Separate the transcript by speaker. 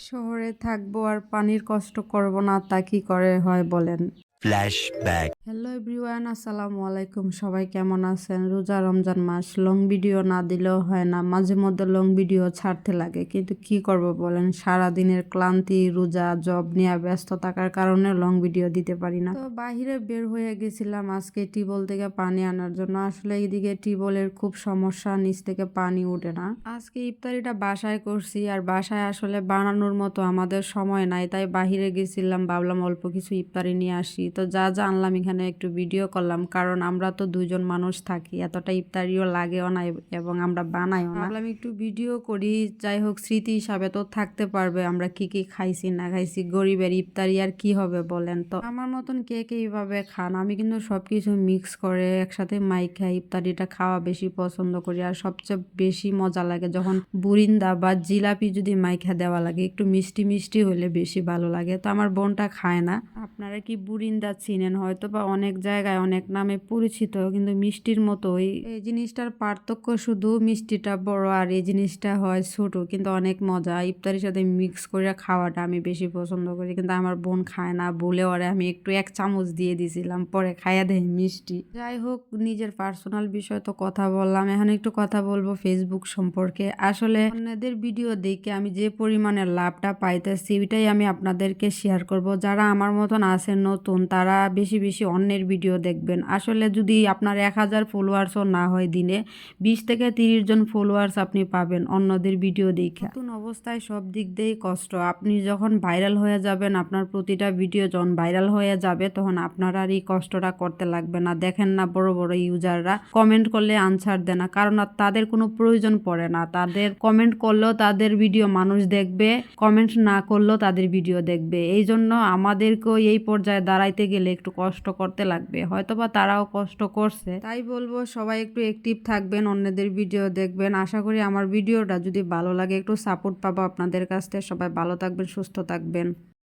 Speaker 1: শহরে থাকবো আর পানির কষ্ট করব না তা কি করে হয় বলেন।
Speaker 2: ফ্ল্যাশব্যাক।
Speaker 1: হ্যালো এভরিওয়ান, আসসালামু আলাইকুম। সবাই কেমন আছেন? রোজা রমজান মাস, লং ভিডিও না দিলেও হয় না, মাঝে মধ্যে লং ভিডিও ছাড়তে লাগে, কিন্তু কি করব বলেন, সারা দিনের ক্লান্তি, রোজা, জব নিয়ে ব্যস্ত থাকার কারণে লং ভিডিও দিতে পারি না। তো বাহিরে বের হয়ে গেছিলাম আজকে টিউবওয়েল থেকে পানি আনার জন্য। আসলে এইদিকে টিউবওয়েলের খুব সমস্যা, নিচ থেকে পানি ওঠে না। আজকে ইফতারিটা বাসায় করছি, আর বাসায় আসলে বানানোর মতো আমাদের সময় নাই, তাই বাহিরে গেছিলাম, ভাবলাম অল্প কিছু ইফতারি নিয়ে আসি। তো যা যা আনলাম এখানে একটু ভিডিও করলাম, কারণ আমরা তো দুজন মানুষ থাকি, এতটা ইফতারিও লাগেও না এবং আমরা বানাইও না। ভাবলাম একটু ভিডিও করি, যাই হোক স্মৃতি হিসাবে তো থাকতে পারবে আমরা কি কি খাইছি না খাইছি। গরিবের ইফতারি আর কি হবে বলেন। তো আমার মতন কে কে এইভাবে খান? আমি কিন্তু সবকিছু মিক্স করে একসাথে মাইখা ইফতারিটা খাওয়া বেশি পছন্দ করি। আর সবচেয়ে বেশি মজা লাগে যখন বুরিন্দা বা জিলাপি যদি মাইখা দেওয়া লাগে, একটু মিষ্টি মিষ্টি হলে বেশি ভালো লাগে। তো আমার বোনটা খায় না। আপনারা কি বুরিন্দা চিনেন? হয়তো বা অনেক জায়গায় অনেক নামে পরিচিত, কিন্তু মিষ্টির মতোই। এই জিনিসটার পার্থক্য শুধু মিষ্টিটা বড় আর এই জিনিসটা হয় ছোট, কিন্তু অনেক মজা। ইফতারির সাথে মিক্স করে খাওয়াটা আমি বেশি পছন্দ করি, কিন্তু আমার বোন খায় না বলে ওরে আমি একটু 1 চামচ দিয়ে দিছিলাম, পরে খাইয়া দেয় মিষ্টি। যাই হোক, নিজের পার্সোনাল বিষয় তো কথা বললাম, এখন একটু কথা বলবো ফেসবুক সম্পর্কে। আসলে অন্যদের ভিডিও দেখে আমি যে পরিমাণে লাভটা পাইতেছি, ওইটাই আমি আপনাদেরকে শেয়ার করব। যারা আমার মতন আছেন নতুন, তারা বেশি বেশি অন্যের ভিডিও দেখবেন। আসলে যদি আপনার 1000 ফলোয়ার্সও না হয়, দিনে 20 থেকে 30 জন ফলোয়ার্স আপনি পাবেন অন্যদের ভিডিও দেখে। নতুন অবস্থায় সব দিক দিয়েই কষ্ট। আপনি যখন ভাইরাল হয়ে যাবেন, আপনার প্রতিটা ভিডিও যখন ভাইরাল হয়ে যাবে, তখন আপনার আর এই কষ্টটা করতে লাগবে না। দেখেন না বড় বড় ইউজাররা কমেন্ট করলে আনসার দেয় না, কারণ তাদের কোনো প্রয়োজন পড়ে না। তাদের কমেন্ট করলেও তাদের ভিডিও মানুষ দেখবে, কমেন্ট না করলেও তাদের ভিডিও দেখবে। এই জন্য আমাদেরকেও এই পর্যায়ে দাঁড়াইতে গেলে একটু কষ্ট করতে লাগবে। হয়তোবা তারাও কষ্ট করছে, তাই বলবো সবাই একটু অ্যাক্টিভ থাকবেন, অন্যদের ভিডিও দেখবেন। আশা করি আমার ভিডিওটা যদি ভালো লাগে, একটু সাপোর্ট পাবো আপনাদের কাছ থেকে। সবাই ভালো থাকবেন, সুস্থ থাকবেন।